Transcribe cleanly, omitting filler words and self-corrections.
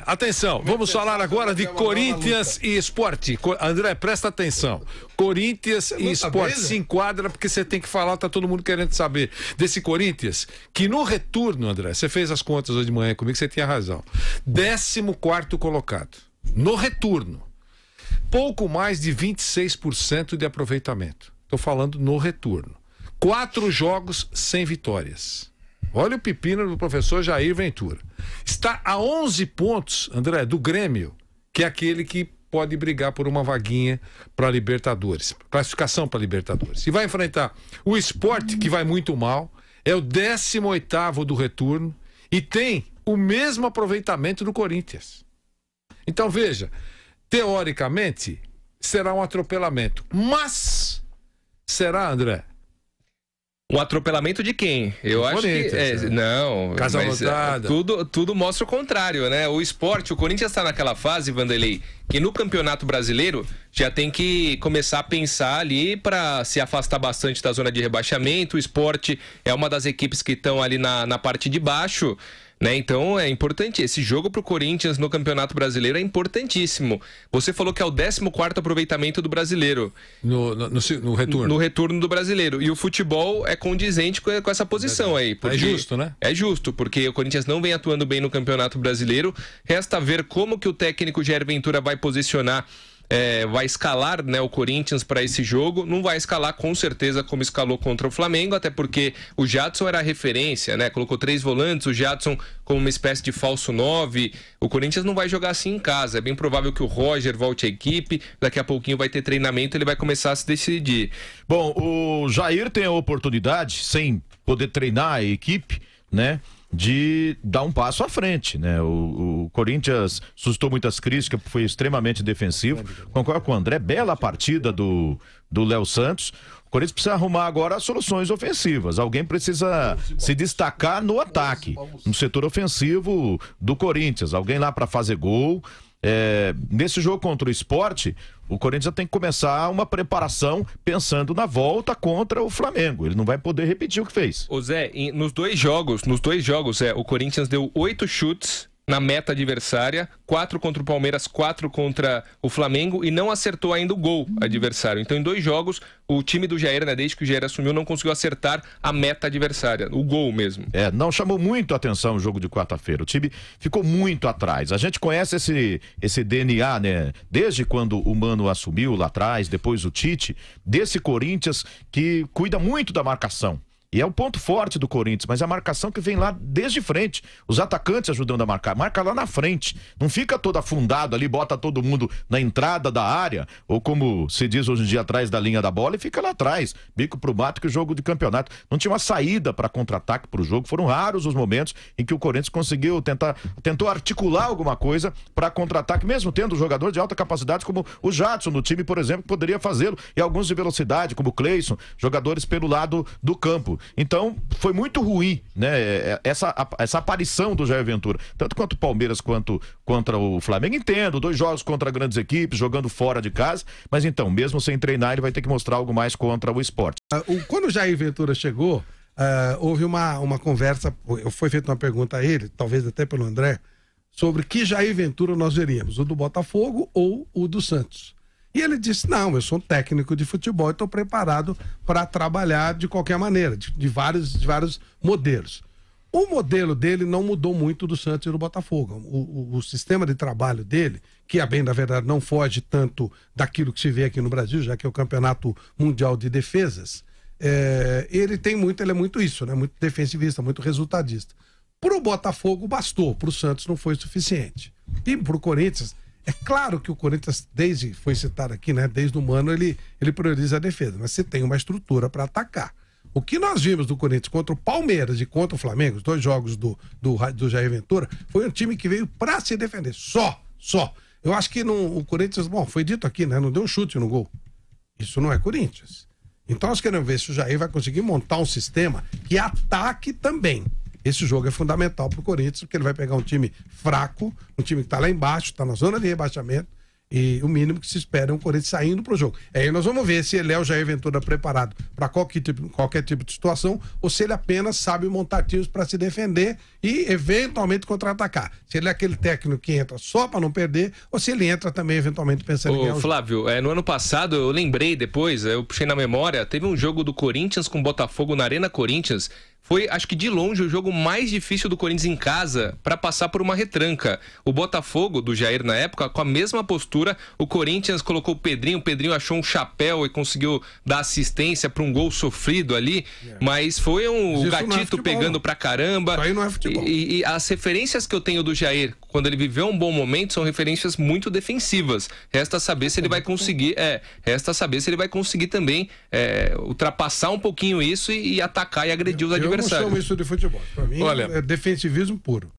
Atenção, vamos falar agora de Corinthians e Sport. André, presta atenção. Corinthians e Sport se enquadra porque você tem que falar, tá todo mundo querendo saber desse Corinthians, que no retorno, André, você fez as contas hoje de manhã comigo, você tinha razão. 14º colocado. No retorno. Pouco mais de 26% de aproveitamento. Estou falando no retorno. 4 jogos sem vitórias. Olha o pepino do professor Jair Ventura. Está a 11 pontos, André, do Grêmio, que é aquele que pode brigar por uma vaguinha para Libertadores. Classificação para Libertadores. E vai enfrentar o Sport, que vai muito mal, é o 18º do retorno e tem o mesmo aproveitamento do Corinthians. Então, veja, teoricamente, será um atropelamento. Mas, será, André? Um atropelamento de quem? Eu acho que... Não, Casa lotada. Tudo mostra o contrário, né? O Sport, o Corinthians está naquela fase, Vanderlei, que no Campeonato Brasileiro já tem que começar a pensar ali para se afastar bastante da zona de rebaixamento. O Sport é uma das equipes que estão ali na parte de baixo, né? Então é importante, esse jogo pro Corinthians no Campeonato Brasileiro é importantíssimo. Você falou que é o 14º aproveitamento do brasileiro. No retorno. No retorno do brasileiro. E o futebol é condizente com essa posição aí. É justo, né? É justo, porque o Corinthians não vem atuando bem no Campeonato Brasileiro. Resta ver como que o técnico Jair Ventura vai posicionar, vai escalar, né, o Corinthians para esse jogo. Não vai escalar com certeza como escalou contra o Flamengo, até porque o Jadson era a referência, né? Colocou 3 volantes, o Jadson como uma espécie de falso 9. O Corinthians não vai jogar assim em casa. É bem provável que o Roger volte à equipe. Daqui a pouquinho vai ter treinamento, ele vai começar a se decidir. Bom, o Jair tem a oportunidade, sem poder treinar a equipe, né, de dar um passo à frente, né? O Corinthians suscitou muitas críticas, foi extremamente defensivo. Concordo com o André, bela partida do Léo Santos. O Corinthians precisa arrumar agora soluções ofensivas. Alguém precisa se destacar no ataque, no setor ofensivo do Corinthians. Alguém lá para fazer gol. Nesse jogo contra o Sport, o Corinthians já tem que começar uma preparação pensando na volta contra o Flamengo. Ele não vai poder repetir o que fez. Ô Zé, nos dois jogos, o Corinthians deu 8 chutes na meta adversária, 4 contra o Palmeiras, 4 contra o Flamengo, e não acertou ainda o gol adversário. Então, em 2 jogos, o time do Jair, né, desde que o Jair assumiu, não conseguiu acertar a meta adversária, o gol mesmo. Não chamou muito a atenção o jogo de quarta-feira. O time ficou muito atrás. A gente conhece esse DNA, né? Desde quando o Mano assumiu lá atrás, depois o Tite, desse Corinthians que cuida muito da marcação. E é um ponto forte do Corinthians, mas a marcação que vem lá desde frente. Os atacantes ajudando a marcar. Marca lá na frente. Não fica todo afundado ali, bota todo mundo na entrada da área, ou como se diz hoje em dia, atrás da linha da bola, e fica lá atrás. Bico pro mato, que o jogo de campeonato não tinha uma saída para contra-ataque pro jogo. Foram raros os momentos em que o Corinthians tentou articular alguma coisa para contra-ataque, mesmo tendo jogador de alta capacidade como o Jadson no time, por exemplo, que poderia fazê-lo. E alguns de velocidade, como o Cleison, jogadores pelo lado do campo. Então, foi muito ruim, né, essa aparição do Jair Ventura, tanto quanto o Palmeiras quanto contra o Flamengo. Entendo, 2 jogos contra grandes equipes, jogando fora de casa, mas então, mesmo sem treinar, ele vai ter que mostrar algo mais contra o Sport. Quando o Jair Ventura chegou, houve uma conversa, foi feita uma pergunta a ele, talvez até pelo André, sobre que Jair Ventura nós veríamos, o do Botafogo ou o do Santos. E ele disse, não, eu sou um técnico de futebol e estou preparado para trabalhar de qualquer maneira, de vários modelos. O modelo dele não mudou muito do Santos e do Botafogo. O sistema de trabalho dele, que a bem da verdade não foge tanto daquilo que se vê aqui no Brasil, já que é o Campeonato Mundial de Defesas, ele é muito isso, né? Muito defensivista, muito resultadista. Para o Botafogo bastou, para o Santos não foi suficiente. E para o Corinthians... É claro que o Corinthians, foi citado aqui, né? Desde o Mano, ele prioriza a defesa, mas você tem uma estrutura para atacar. O que nós vimos do Corinthians contra o Palmeiras e contra o Flamengo, os 2 jogos do Jair Ventura, foi um time que veio para se defender. Só. Eu acho que o Corinthians, foi dito aqui, né? Não deu um chute no gol. Isso não é Corinthians. Então nós queremos ver se o Jair vai conseguir montar um sistema que ataque também. Esse jogo é fundamental para o Corinthians, porque ele vai pegar um time fraco, um time que está lá embaixo, está na zona de rebaixamento, E o mínimo que se espera é um Corinthians saindo pro jogo. Aí nós vamos ver se ele é o Jair Ventura preparado para qualquer tipo de situação ou se ele apenas sabe montar times para se defender e eventualmente contra-atacar. Se ele é aquele técnico que entra só para não perder ou se ele entra também eventualmente pensando em ganhar o jogo. Flávio, no ano passado eu lembrei depois, eu puxei na memória, teve um jogo do Corinthians com Botafogo na Arena Corinthians. Foi, acho que de longe, o jogo mais difícil do Corinthians em casa para passar por uma retranca. O Botafogo, do Jair na época, com a mesma postura, o Corinthians colocou o Pedrinho achou um chapéu e conseguiu dar assistência para um gol sofrido ali, mas foi um gatito pegando pra caramba. Aí não é futebol. E as referências que eu tenho do Jair, quando ele viveu um bom momento, são referências muito defensivas. Resta saber se ele vai conseguir, também ultrapassar um pouquinho isso e atacar e agredir os adversários. Eu não chamo isso de futebol. Para mim, é defensivismo puro.